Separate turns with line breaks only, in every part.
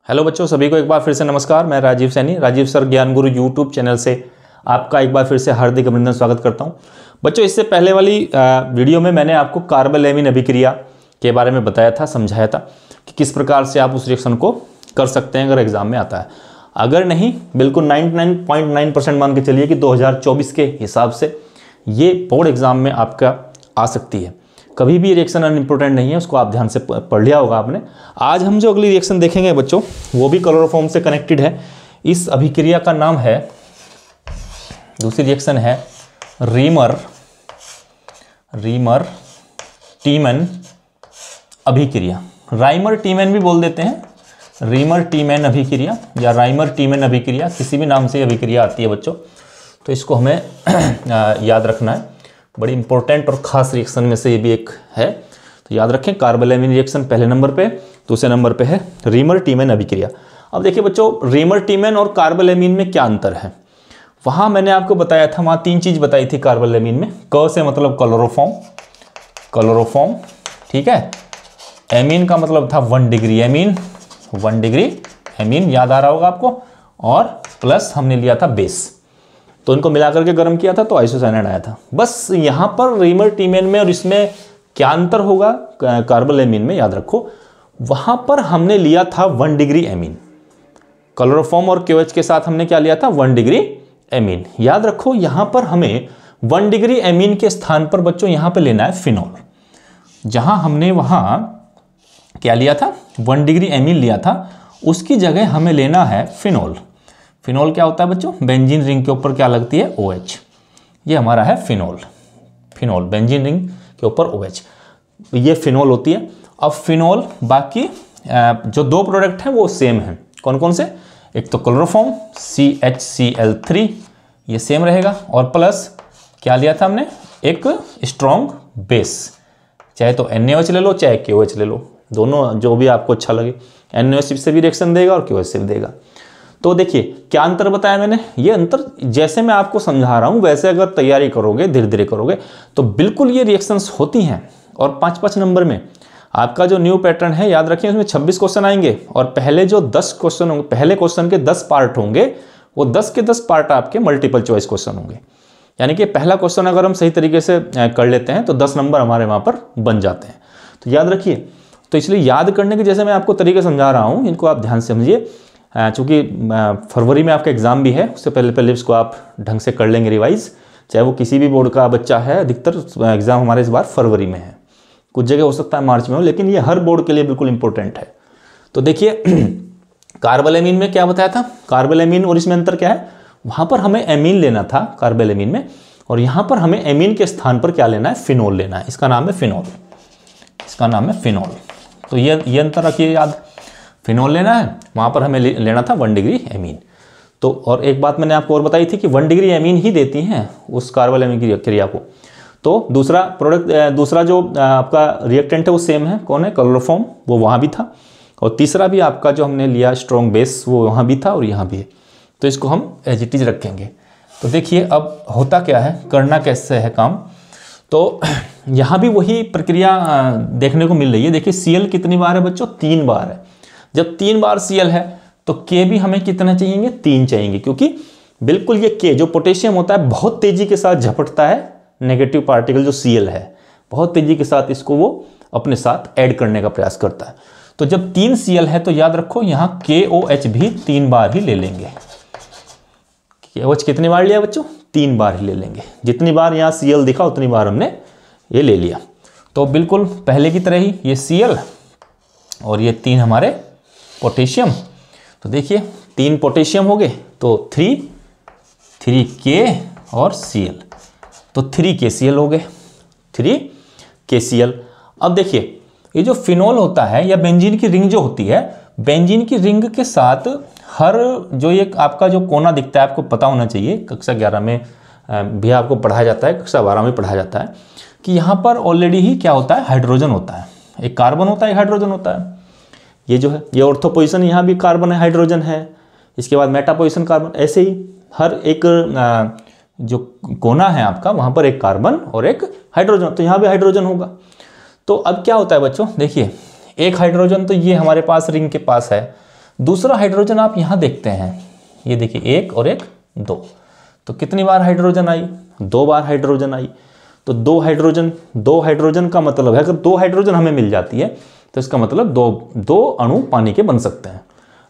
Hello बच्चों, सभी को एक बार फिर से नमस्कार। मैं राजीव सैनी, राजीव सर ज्ञान गुरु यूट्यूब चैनल से आपका एक बार फिर से हार्दिक अभिनंदन स्वागत करता हूं। बच्चों, इससे पहले वाली वीडियो में मैंने आपको कार्बालैमिन अभिक्रिया के बारे में बताया था, समझाया था कि किस प्रकार से आप उस रिएक्शन को कर सकते हैं अगर एग्जाम में आता है। अगर नहीं, बिल्कुल 99.9% मान के चलिए कि 2024 के हिसाब से ये बोर्ड एग्जाम में आपका आ सकती है। कभी भी रिएक्शन अनइम्पोर्टेंट नहीं है, उसको आप ध्यान से पढ़ लिया होगा आपने। आज हम जो अगली रिएक्शन देखेंगे बच्चों, वो भी क्लोरोफॉर्म से कनेक्टेड है। इस अभिक्रिया का नाम है, दूसरी रिएक्शन है रीमर टीमैन अभिक्रिया। राइमर टीमैन भी बोल देते हैं, रीमर टीमैन अभिक्रिया या राइमर टीमैन अभिक्रिया, किसी भी नाम से अभिक्रिया आती है बच्चों। तो इसको हमें याद रखना है, बड़ी इंपॉर्टेंट और खास रिएक्शन में से ये भी एक है। तो याद रखें, कार्बालैमिन रिएक्शन पहले नंबर पे, दूसरे नंबर पे है रीमर टीमैन अभिक्रिया। अब देखिए बच्चों, रीमर टीमैन और कार्बालैमिन में क्या अंतर है। वहाँ मैंने आपको बताया था, वहाँ तीन चीज़ बताई थी कार्बालैमिन में। क से मतलब क्लोरोफॉर्म, ठीक है। एमीन का मतलब था 1 डिग्री एमीन, 1 डिग्री एमीन, याद आ रहा होगा आपको। और प्लस हमने लिया था बेस, तो इनको मिला करके गर्म किया था तो आइसोसाइनाइड आया था। बस यहाँ पर रीमर टीमैन में और इसमें क्या अंतर होगा कार्बालैमिन में, याद रखो। वहाँ पर हमने लिया था 1 डिग्री एमीन, क्लोरोफॉर्म और KOH के साथ हमने क्या लिया था, 1 डिग्री एमीन। याद रखो, यहाँ पर हमें 1 डिग्री एमीन के स्थान पर बच्चों यहाँ पे लेना है फिनॉल। जहाँ हमने वहाँ क्या लिया था, 1 डिग्री एमीन लिया था, उसकी जगह हमें लेना है फिनॉल। फिनॉल क्या होता है बच्चों, बेंजीन रिंग के ऊपर क्या लगती है, OH। ये हमारा है फिनॉल बेंजीन रिंग के ऊपर OH, ये फिनॉल होती है। अब फिनॉल, बाकी जो दो प्रोडक्ट हैं वो सेम हैं। कौन कौन से, एक तो क्लोरोफॉर्म CHCl3, ये सेम रहेगा, और प्लस क्या लिया था हमने, एक स्ट्रॉन्ग बेस। चाहे तो NaOH ले लो, चाहे KOH ले लो, दोनों जो भी आपको अच्छा लगे। NaOH से भी रिएक्शन देगा और KOH से भी देगा। तो देखिए क्या अंतर बताया मैंने। ये अंतर जैसे मैं आपको समझा रहा हूँ वैसे अगर तैयारी करोगे, धीरे धीरे करोगे, तो बिल्कुल ये रिएक्शंस होती हैं। और 5-5 नंबर में आपका जो न्यू पैटर्न है, याद रखिए, उसमें 26 क्वेश्चन आएंगे और पहले जो 10 क्वेश्चन होंगे, पहले क्वेश्चन के 10 पार्ट होंगे, वो 10 के 10 पार्ट आपके मल्टीपल चॉइस क्वेश्चन होंगे। यानी कि पहला क्वेश्चन अगर हम सही तरीके से कर लेते हैं तो 10 नंबर हमारे वहाँ पर बन जाते हैं। तो याद रखिए, तो इसलिए याद करने के जैसे मैं आपको तरीके समझा रहा हूँ, इनको आप ध्यान से समझिए। चूँकि फरवरी में आपका एग्ज़ाम भी है, उससे पहले इसको आप ढंग से कर लेंगे रिवाइज। चाहे वो किसी भी बोर्ड का बच्चा है, अधिकतर एग्ज़ाम हमारे इस बार फरवरी में है, कुछ जगह हो सकता है मार्च में हो, लेकिन ये हर बोर्ड के लिए बिल्कुल इंपॉर्टेंट है। तो देखिए कार्बालैमिन में क्या बताया था, कार्बालैमिन और इसमें अंतर क्या है। वहाँ पर हमें एमीन लेना था कार्बालैमिन में, और यहाँ पर हमें एमीन के स्थान पर क्या लेना है, फिनॉल लेना है। इसका नाम है फिनॉल, इसका नाम है फिनॉल। तो ये अंतर रखिए याद, फिनॉल लेना है, वहाँ पर हमें लेना था 1 डिग्री एमीन। तो और एक बात मैंने आपको और बताई थी कि 1 डिग्री एमीन ही देती हैं उस कार्बालैमिन की क्रिया को। तो दूसरा प्रोडक्ट, दूसरा जो आपका रिएक्टेंट है वो सेम है, कौन है, क्लोरोफॉर्म, वो वहाँ भी था। और तीसरा भी आपका जो हमने लिया स्ट्रॉन्ग बेस, वो वहाँ भी था और यहाँ भी है। तो इसको हम एज इट इज रखेंगे। तो देखिए अब होता क्या है, करना कैसे है काम। तो यहाँ भी वही प्रक्रिया देखने को मिल रही है। देखिए Cl कितनी बार है बच्चों, 3 बार है। जब 3 बार Cl है तो K भी हमें कितना चाहिए, 3 चाहिए, क्योंकि बिल्कुल ये K जो पोटेशियम होता है बहुत तेजी के साथ झपटता है नेगेटिव पार्टिकल जो Cl है, बहुत तेजी के साथ इसको वो अपने साथ ऐड करने का प्रयास करता है। तो जब 3 Cl है तो याद रखो यहाँ KOH भी 3 बार ही ले लेंगे। KOH कितनी बार लिया बच्चों, 3 बार ही ले लेंगे। जितनी बार यहाँ Cl दिखा उतनी बार हमने ये ले लिया। तो बिल्कुल पहले की तरह ही ये Cl और ये 3 हमारे पोटेशियम। तो देखिए 3 पोटेशियम हो गए तो 3 K और Cl, तो 3 KCl हो गए, 3 KCl। अब देखिए ये जो फिनॉल होता है या बेंजीन की रिंग जो होती है, बेंजीन की रिंग के साथ हर जो एक आपका जो कोना दिखता है, आपको पता होना चाहिए, कक्षा 11 में भी आपको पढ़ाया जाता है, कक्षा 12 में पढ़ाया जाता है कि यहाँ पर ऑलरेडी ही क्या होता है, हाइड्रोजन होता है। एक कार्बन होता है, एक हाइड्रोजन होता है। ये जो है ये ऑर्थो पोजीशन, यहाँ भी कार्बन है, हाइड्रोजन है। इसके बाद मेटा पोजीशन कार्बन, ऐसे ही हर एक जो कोना है आपका, वहाँ पर एक कार्बन और एक हाइड्रोजन, तो यहाँ भी हाइड्रोजन होगा। तो अब क्या होता है बच्चों, देखिए एक हाइड्रोजन तो ये हमारे पास रिंग के पास है, दूसरा हाइड्रोजन आप यहाँ देखते हैं, ये देखिए 1 और 1 2, तो कितनी बार हाइड्रोजन आई? 2 बार हाइड्रोजन आई। तो 2 हाइड्रोजन का मतलब है, अगर 2 हाइड्रोजन हमें मिल जाती है तो इसका मतलब दो अणु पानी के बन सकते हैं।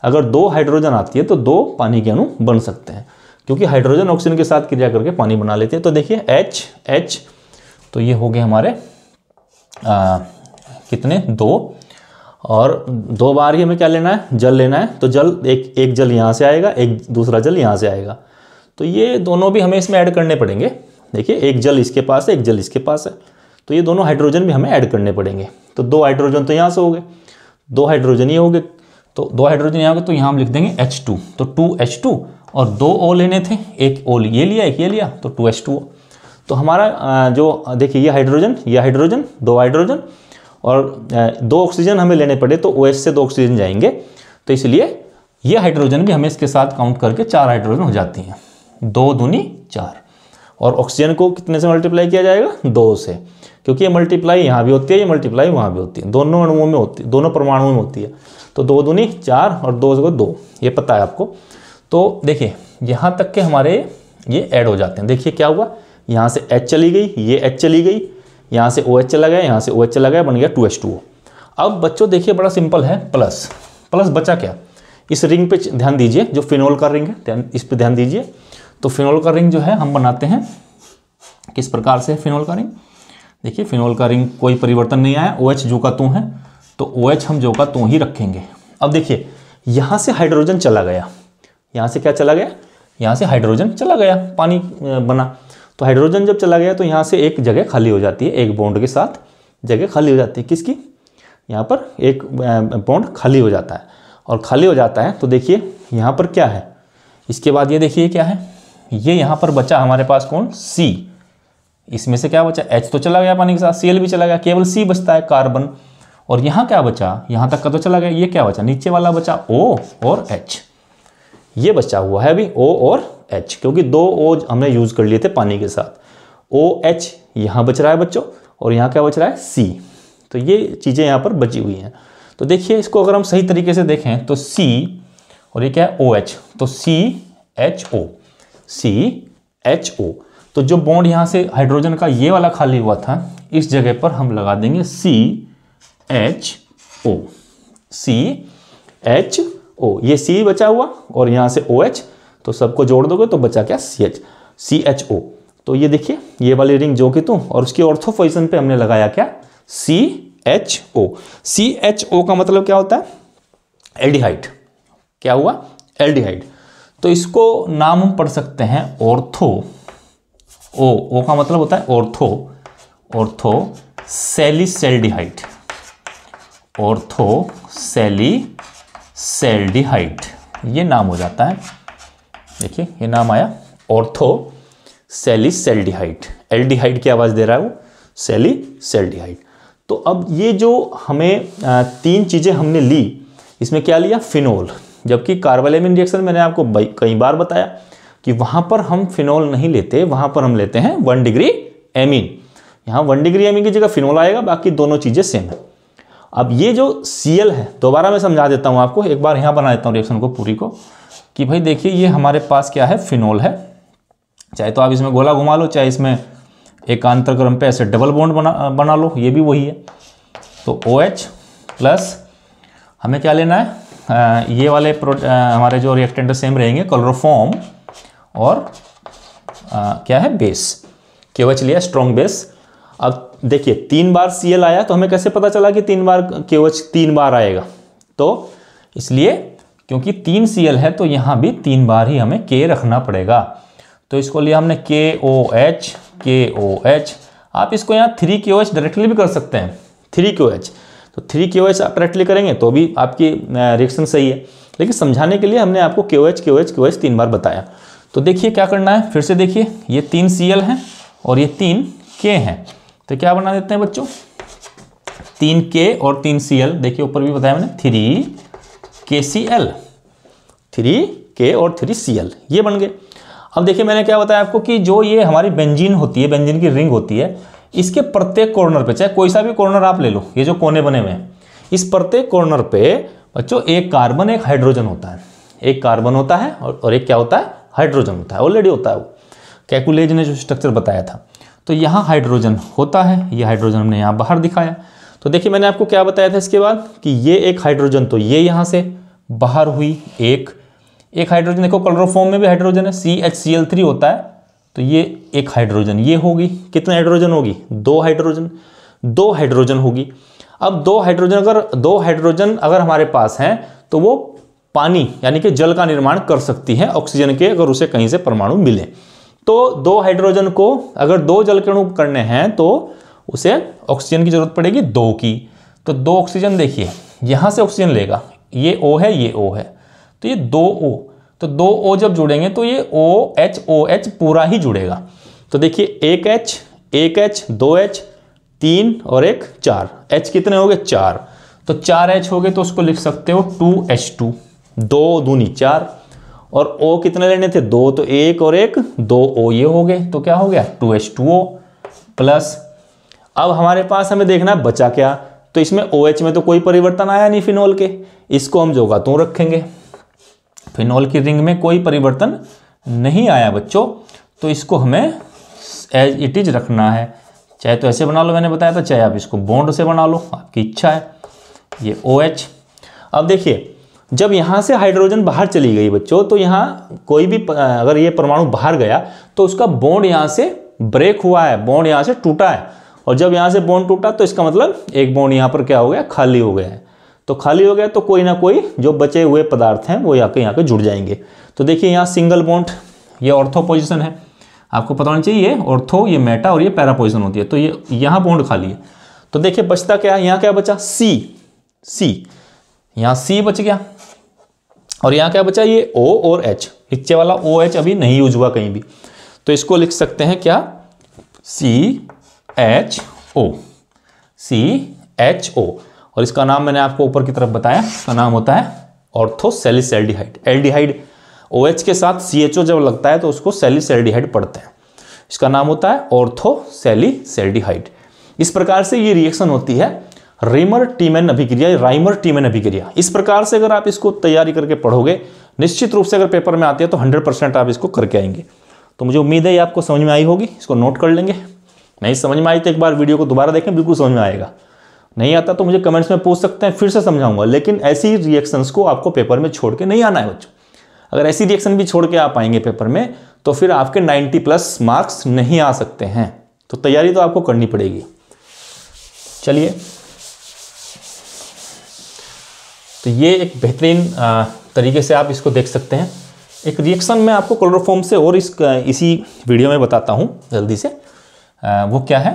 अगर 2 हाइड्रोजन आती है तो 2 पानी के अणु बन सकते हैं, क्योंकि हाइड्रोजन ऑक्सीजन के साथ क्रिया करके पानी बना लेते हैं। तो देखिए H, तो ये हो गए हमारे कितने? 2, और 2 बार ही हमें क्या लेना है? जल लेना है। तो जल एक जल यहाँ से आएगा, एक दूसरा जल यहाँ से आएगा, तो ये दोनों भी हमें इसमें ऐड करने पड़ेंगे। देखिए एक जल इसके पास है, एक जल इसके पास है, तो ये दोनों हाइड्रोजन भी हमें ऐड करने पड़ेंगे। तो 2 हाइड्रोजन तो यहाँ से हो गए, 2 हाइड्रोजन ये हो गए, तो 2 हाइड्रोजन यहाँ हो गए, तो यहाँ हम लिख देंगे H2, तो 2H2, और 2 O लेने थे, एक O ये लिया, एक ये लिया, तो 2H2O। तो हमारा जो देखिए ये हाइड्रोजन 2 हाइड्रोजन, और 2 ऑक्सीजन हमें लेने पड़े, तो OH से 2 ऑक्सीजन जाएंगे, तो इसलिए ये हाइड्रोजन भी हमें इसके साथ काउंट करके 4 हाइड्रोजन हो जाती हैं। 2 दूनी 4, और ऑक्सीजन को कितने से मल्टीप्लाई किया जाएगा? 2 से, क्योंकि ये मल्टीप्लाई यहाँ भी होती है, ये मल्टीप्लाई वहाँ भी होती है, दोनों अणुओं में होती है, दोनों परमाणुओं में होती है। तो 2 दूनी 4 और 2 से 2, ये पता है आपको। तो देखिए यहाँ तक के हमारे ये ऐड हो जाते हैं। देखिए क्या हुआ, यहाँ से H चली गई, ये H चली गई, यहाँ से OH चला गया, यहाँ से OH चला गया, बन गया 2H2O। अब बच्चों देखिए बड़ा सिंपल है, प्लस बचा क्या? इस रिंग पे ध्यान दीजिए, जो फिनोल का रिंग है, इस पे ध्यान दीजिए। तो फिनोल का रिंग जो है हम बनाते हैं किस प्रकार से? फिनोल का रिंग, देखिए फिनोल का रिंग कोई परिवर्तन नहीं आया, OH जो का त्यों है, तो OH हम जो का त्यों ही रखेंगे। अब देखिए यहाँ से हाइड्रोजन चला गया, यहाँ से क्या चला गया? यहाँ से हाइड्रोजन चला गया, पानी बना। तो हाइड्रोजन जब चला गया तो यहाँ से एक जगह खाली हो जाती है, एक बॉन्ड के साथ जगह खाली हो जाती है। किसकी? यहाँ पर एक बॉन्ड खाली हो जाता है, और खाली हो जाता है तो देखिए यहाँ पर क्या है? इसके बाद ये देखिए क्या है, ये यहाँ पर बचा हमारे पास कौन? C। इसमें से क्या बचा? H तो चला गया पानी के साथ, Cl भी चला गया, केवल C बचता है, कार्बन। और यहाँ क्या बचा? यहाँ तक का तो चला गया, ये क्या बचा? नीचे वाला बचा O और H, ये बचा हुआ है अभी O और H, क्योंकि 2 O हमने यूज कर लिए थे पानी के साथ। OH यहाँ बच रहा है बच्चों, और यहाँ क्या बच रहा है? C। तो ये चीज़ें यहाँ पर बची हुई हैं। तो देखिए इसको अगर हम सही तरीके से देखें तो C और ये क्या है? OH, तो CHO। तो जो बॉन्ड यहाँ से हाइड्रोजन का ये वाला खाली हुआ था, इस जगह पर हम लगा देंगे CHO, ये C बचा हुआ, और यहाँ से OH, तो सबको जोड़ दोगे तो बचा क्या? CHO। तो ये देखिए ये वाली रिंग जो कि तुम, और उसकी ऑर्थो पोजीशन पे हमने लगाया क्या? CHO का मतलब क्या होता है? एल्डिहाइड। क्या हुआ? एल्डिहाइड। तो इसको नाम हम पढ़ सकते हैं ऑर्थो। O का मतलब होता है ऑर्थो सैलिसैल्डिहाइड, ऑर्थोसैलिसैल्डिहाइड, ये नाम हो जाता है। देखिए ये नाम आया ऑर्थोसैलिसैल्डिहाइड। एल्डिहाइड की आवाज़ दे रहा है वो, सैलिसैल्डिहाइड। तो अब ये जो हमें 3 चीज़ें हमने ली, इसमें क्या लिया? फिनोल। जबकि कार्बोलेमिन रिएक्शन मैंने आपको कई बार बताया कि वहाँ पर हम फिनोल नहीं लेते, वहाँ पर हम लेते हैं 1 डिग्री एमीन। यहाँ 1 डिग्री एमीन की जगह फिनोल आएगा, बाकी दोनों चीज़ें सेम है। अब ये जो Cl है, दोबारा मैं समझा देता हूँ आपको, एक बार यहाँ बना देता हूँ रिएक्शन को पूरी को, कि भाई देखिए ये हमारे पास क्या है? फिनोल है। चाहे तो आप इसमें गोला घुमा लो, चाहे इसमें एकांतर क्रम पे ऐसे डबल बॉन्ड बना लो, ये भी वही है। तो OH प्लस हमें क्या लेना है? ये वाले हमारे जो रिएक्टेंट सेम रहेंगे, क्लोरोफॉर्म और क्या है? बेस। KOH लिया, स्ट्रॉन्ग बेस। अब देखिए 3 बार Cl आया, तो हमें कैसे पता चला कि 3 बार KOH 3 बार आएगा? तो इसलिए क्योंकि 3 Cl है तो यहाँ भी 3 बार ही हमें K रखना पड़ेगा। तो इसको लिया हमने KOH। आप इसको यहाँ 3KOH डायरेक्टली भी कर सकते हैं, 3KOH। तो 3KOH आप डायरेक्टली करेंगे तो भी आपकी रिएक्शन सही है, लेकिन समझाने के लिए हमने आपको KOH 3 बार बताया। तो देखिए क्या करना है, फिर से देखिए ये 3 Cl हैं और ये 3 K हैं, तो क्या बना देते हैं बच्चों? 3 K और 3 Cl। देखिए ऊपर भी बताया मैंने 3KCl, 3K और 3Cl, ये बन गए। अब देखिए मैंने क्या बताया आपको कि जो ये हमारी बेंजीन होती है, बेंजीन की रिंग होती है, इसके प्रत्येक कॉर्नर पे, चाहे कोई सा भी कॉर्नर आप ले लो, ये जो कोने बने हुए हैं, इस प्रत्येक कॉर्नर पे बच्चों एक कार्बन एक हाइड्रोजन होता है, एक कार्बन होता है और एक क्या होता है, हाइड्रोजन होता है, ऑलरेडी होता है वो, कैकुलेज ने जो स्ट्रक्चर बताया था। तो यहाँ हाइड्रोजन होता है, ये हाइड्रोजन हमने यहाँ बाहर दिखाया। तो देखिए मैंने आपको क्या बताया था इसके बाद कि ये एक हाइड्रोजन, तो ये यहाँ से बाहर हुई एक हाइड्रोजन। देखो क्लोरोफॉर्म में भी हाइड्रोजन है, CHCl3 होता है, तो ये एक हाइड्रोजन ये होगी। कितने हाइड्रोजन होगी, 2 हाइड्रोजन होगी। अब 2 हाइड्रोजन अगर हमारे पास हैं तो वो पानी यानी कि जल का निर्माण कर सकती है ऑक्सीजन के, अगर उसे कहीं से परमाणु मिले। तो 2 हाइड्रोजन को अगर 2 जल के अणु करने हैं तो उसे ऑक्सीजन की जरूरत पड़ेगी 2 की। तो 2 ऑक्सीजन देखिए यहाँ से ऑक्सीजन लेगा, ये O है, ये O है, तो ये 2O, तो 2O जब जुड़ेंगे तो ये OH पूरा ही जुड़ेगा। तो देखिए एक H 2H 3 और 1 4, H कितने हो गए 4, तो 4H हो गए, तो उसको लिख सकते हो 2H2, 2 दूनी 4, और O कितने लेने थे 2, तो 1 और 1 2O ये हो गए, तो क्या हो गया 2H2O प्लस। अब हमारे पास हमें देखना है बचा क्या, तो इसमें OH में तो कोई परिवर्तन आया नहीं फिनॉल के, इसको हम जो का त्यों रखेंगे। फिनॉल की रिंग में कोई परिवर्तन नहीं आया बच्चों, तो इसको हमें एज इट इज रखना है। चाहे तो ऐसे बना लो, मैंने बताया था, चाहे आप इसको बॉन्ड से बना लो, आपकी इच्छा है। ये OH। अब देखिए जब यहाँ से हाइड्रोजन बाहर चली गई बच्चों, तो यहाँ कोई भी अगर ये परमाणु बाहर गया तो उसका बॉन्ड यहाँ से ब्रेक हुआ है, बॉन्ड यहाँ से टूटा है, और जब यहाँ से बॉन्ड टूटा तो इसका मतलब एक बॉन्ड यहाँ पर क्या हो गया, खाली हो गया है। तो खाली हो गया तो कोई ना कोई जो बचे हुए पदार्थ हैं वो यहाँ के जुड़ जाएंगे। तो देखिए यहाँ सिंगल बॉन्ड, ये ऑर्थो पोजिशन है, आपको पता होना चाहिए, ये ऑर्थो, ये मेटा और ये पैरा पोजिशन होती है। तो ये यहाँ बॉन्ड खाली है, तो देखिए बचता क्या है, यहाँ क्या बचा C, यहाँ C बच गया, और यहाँ क्या बचा ये O और H, नीचे वाला OH अभी नहीं यूज हुआ कहीं भी, तो इसको लिख सकते हैं क्या CHO, और इसका नाम मैंने आपको ऊपर की तरफ बताया, इसका नाम होता है ऑर्थोसैलिसैल्डिहाइड। एल्डिहाइड OH के साथ CHO जब लगता है तो उसको सैलिसैल्डिहाइड पढ़ते हैं, इसका नाम होता है ऑर्थोसैलिसैल्डिहाइड। इस प्रकार से ये रिएक्शन होती है राइमर टीमैन अभिक्रिया। इस प्रकार से अगर आप इसको तैयारी करके पढ़ोगे, निश्चित रूप से अगर पेपर में आती है तो 100% आप इसको करके आएंगे। तो मुझे उम्मीद है ये आपको समझ में आई होगी, इसको नोट कर लेंगे। नहीं समझ में आई तो एक बार वीडियो को दोबारा देखें, बिल्कुल समझ में आएगा। नहीं आता तो मुझे कमेंट्स में पूछ सकते हैं, फिर से समझाऊंगा, लेकिन ऐसी रिएक्शंस को आपको पेपर में छोड़ के नहीं आना है बच्चों। अगर ऐसी रिएक्शन भी छोड़ के आप आएंगे पेपर में तो फिर आपके 90+ मार्क्स नहीं आ सकते हैं। तो तैयारी तो आपको करनी पड़ेगी। चलिए, तो ये एक बेहतरीन तरीके से आप इसको देख सकते हैं। एक रिएक्शन मैं आपको क्लोरोफॉर्म से और इसी वीडियो में बताता हूँ जल्दी से। वो क्या है,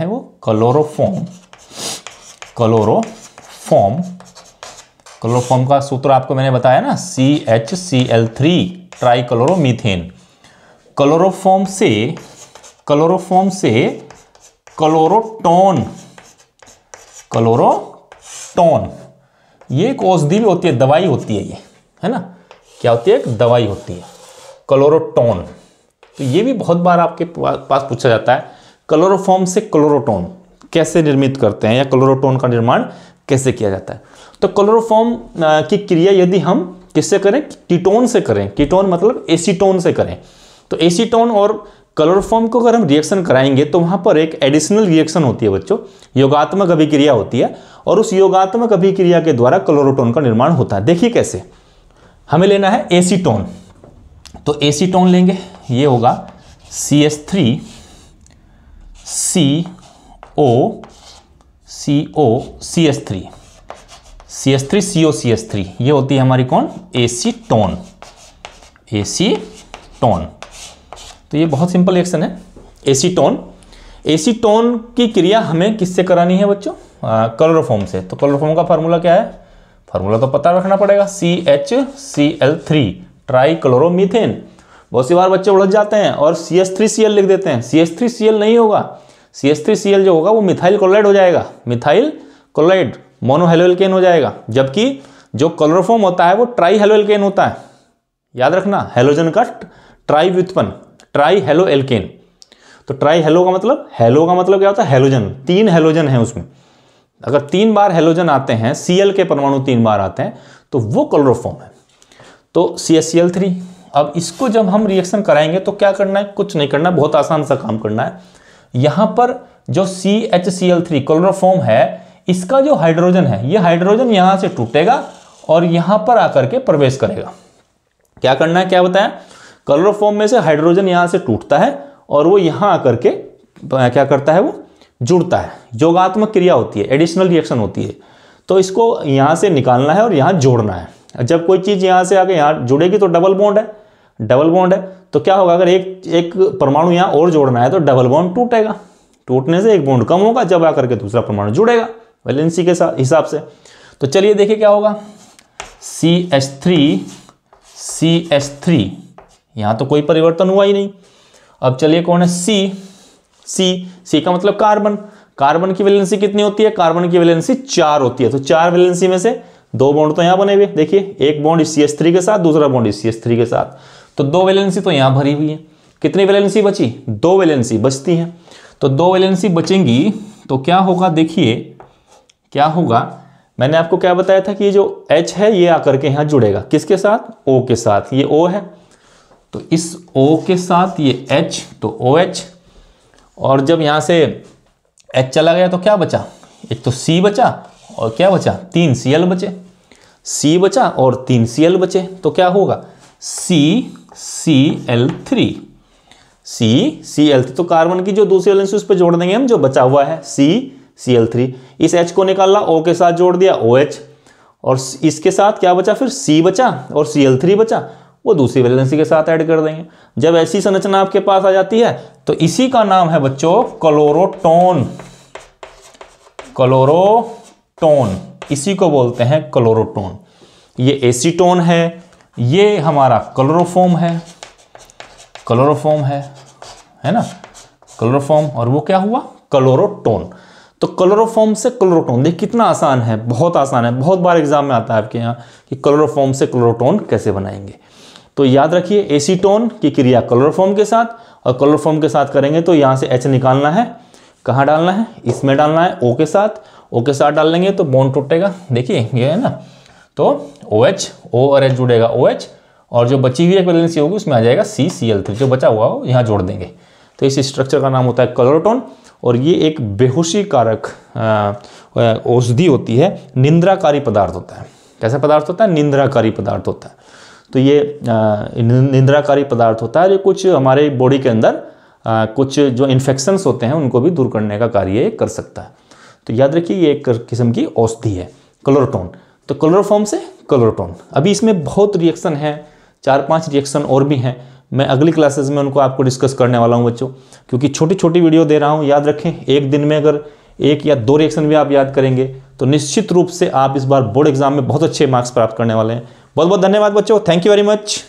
वो क्लोरोफॉर्म का सूत्र आपको मैंने बताया ना, CHCl3 ट्राइक्लोरोमीथेन। क्लोरोफॉर्म से क्लोरोटोन, ये एक औषधि भी होती है, दवाई होती है, ये है ना, क्या होती है, एक दवाई होती है क्लोरोटोन। तो ये भी बहुत बार आपके पास पूछा जाता है, क्लोरोफॉर्म से क्लोरोटोन कैसे निर्मित करते हैं, या क्लोरोटोन का निर्माण कैसे किया जाता है। तो क्लोरोफॉर्म की क्रिया यदि हम किससे करें, कीटोन से करें, कीटोन मतलब एसीटोन से करें, तो एसीटोन और क्लोरोफॉर्म को अगर हम रिएक्शन कराएंगे तो वहां पर एक एडिशनल रिएक्शन होती है बच्चों, योगात्मक अभिक्रिया होती है, और उस योगात्मक अभिक्रिया के द्वारा क्लोरोटोन का निर्माण होता है। देखिए कैसे, हमें लेना है एसीटोन, तो एसीटोन लेंगे, ये होगा CH3 CH3CO, ये होती है हमारी कौन, एसीटोन। तो ये बहुत सिंपल रिएक्शन है। एसीटोन की क्रिया हमें किससे करानी है बच्चों, क्लोरोफॉर्म से। तो क्लोरोफॉर्म का फार्मूला क्या है, फार्मूला तो पता रखना पड़ेगा, CHCl3 ट्राइक्लोरोमीथेन। बहुत सी बार बच्चे उलझ जाते हैं और CH3Cl लिख देते हैं, CH3Cl नहीं होगा, CH3Cl जो होगा वो मिथाइल क्लोराइड हो जाएगा, मिथाइल क्लोराइड मोनोहेलोएल्केन हो जाएगा, जबकि जो क्लोरोफॉर्म होता है वो ट्राईहेलोएल्केन होता है। याद रखना, हेलोजन का ट्राई व्युत्पन्न, ट्राईहेलोएल्केन। तो ट्राईहेलो का मतलब, हेलो का मतलब क्या होता है, हेलोजन, 3 हेलोजन है उसमें, अगर 3 बार हेलोजन आते हैं, Cl के परमाणु 3 बार आते हैं, तो वो क्लोरोफॉर्म है। तो CaCl3। अब इसको जब हम रिएक्शन कराएंगे तो क्या करना है, कुछ नहीं करना, बहुत आसान सा काम करना है। यहां पर जो CHCl3 क्लोरोफॉर्म है, इसका जो हाइड्रोजन है, ये हाइड्रोजन यहां से टूटेगा और यहां पर आकर के प्रवेश करेगा। क्या करना है, क्या बताया, क्लोरोफॉर्म में से हाइड्रोजन यहां से टूटता है और वो यहां आकर के क्या करता है, वो जुड़ता है। योगात्मक क्रिया होती है, एडिशनल रिएक्शन होती है। तो इसको यहां से निकालना है और यहां जोड़ना है। जब कोई चीज यहां से आके यहां जुड़ेगी तो डबल बॉन्ड है, डबल बॉन्ड है। तो क्या होगा, अगर एक परमाणु यहां और जोड़ना है तो डबल बॉन्ड टूटेगा, टूटने से एक बॉन्ड कम होगा, जब आकर के दूसरा परमाणु जुड़ेगा वैलेंसी के साथ हिसाब से। तो चलिए देखिए क्या होगा, CH3 यहां तो कोई परिवर्तन हुआ ही नहीं। अब चलिए कौन है, C का मतलब कार्बन। कार्बन की वैलेंसी कितनी होती है, कार्बन की वैलेंसी 4 होती है। तो 4 वैलेंसी में से 2 बॉन्ड तो यहां बने हुए, देखिए एक बॉन्ड इस CH3 के साथ, दूसरा बॉन्ड इस CH3 के साथ। तो 2 वैलेंसी तो यहां भरी हुई है। कितनी वैलेंसी बची, 2 वैलेंसी बचती हैं। तो 2 वैलेंसी बचेंगी तो क्या होगा, देखिए क्या होगा। मैंने आपको क्या बताया था कि ये जो H है ये आकर के यहां जुड़ेगा, किसके साथ, O के साथ। ये O है तो इस O के साथ ये H, तो OH। और जब यहां से H चला गया तो क्या बचा, एक तो C बचा और क्या बचा, 3 Cl बचे। C बचा और 3 Cl बचे तो क्या होगा, CCl3। तो कार्बन की जो दूसरी वैलेंसी उस पर जोड़ देंगे हम, जो बचा हुआ है CCl3। इस H को निकाला, O के साथ जोड़ दिया OH, और इसके साथ क्या बचा, फिर C बचा और Cl3 बचा, वो दूसरी वैलेंसी के साथ ऐड कर देंगे। जब ऐसी संरचना आपके पास आ जाती है तो इसी का नाम है बच्चों क्लोरोटोन। क्लोरोटोन, इसी को बोलते हैं क्लोरोटोन। ये एसीटोन है, ये हमारा क्लोरोफॉर्म है, क्लोरोफॉर्म है ना, क्लोरोफॉर्म। और वो क्या हुआ, क्लोरोटोन। तो क्लोरोफॉर्म से क्लोरोटोन, देख कितना आसान है, बहुत आसान है। बहुत बार एग्जाम में आता है आपके यहाँ कि क्लोरोफॉर्म से क्लोरोटोन कैसे बनाएंगे। तो याद रखिए, एसीटोन की क्रिया क्लोरोफॉर्म के साथ, और क्लोरोफॉर्म के साथ करेंगे तो यहाँ से H निकालना है, कहाँ डालना है, इसमें डालना है, O के साथ। O के साथ डाल लेंगे तो बॉन्ड टूटेगा, देखिए ये है ना। तो OH, O और H जुड़ेगा OH, और जो बची हुई एक वैलेंसी होगी उसमें आ जाएगा CCl3, जो बचा हुआ हो यहाँ जोड़ देंगे। तो इस स्ट्रक्चर का नाम होता है क्लोरोटोन। और ये एक बेहोशी कारक औषधि होती है, निंद्राकारी पदार्थ होता है। कैसा पदार्थ होता है, निंद्राकारी पदार्थ होता है। तो ये निंद्राकारी पदार्थ होता है, जो कुछ हमारे बॉडी के अंदर कुछ जो इन्फेक्शंस होते हैं उनको भी दूर करने का कार्य कर सकता है। तो याद रखिए, ये एक किस्म की औषधि है क्लोरोटोन। तो क्लोरोफॉर्म से क्लोरोटोन। अभी इसमें बहुत रिएक्शन है, 4-5 रिएक्शन और भी हैं। मैं अगली क्लासेस में उनको आपको डिस्कस करने वाला हूं बच्चों, क्योंकि छोटी छोटी वीडियो दे रहा हूं। याद रखें, एक दिन में अगर 1 या 2 रिएक्शन भी आप याद करेंगे तो निश्चित रूप से आप इस बार बोर्ड एग्जाम में बहुत अच्छे मार्क्स प्राप्त करने वाले हैं। बहुत बहुत धन्यवाद बच्चों, थैंक यू वेरी मच।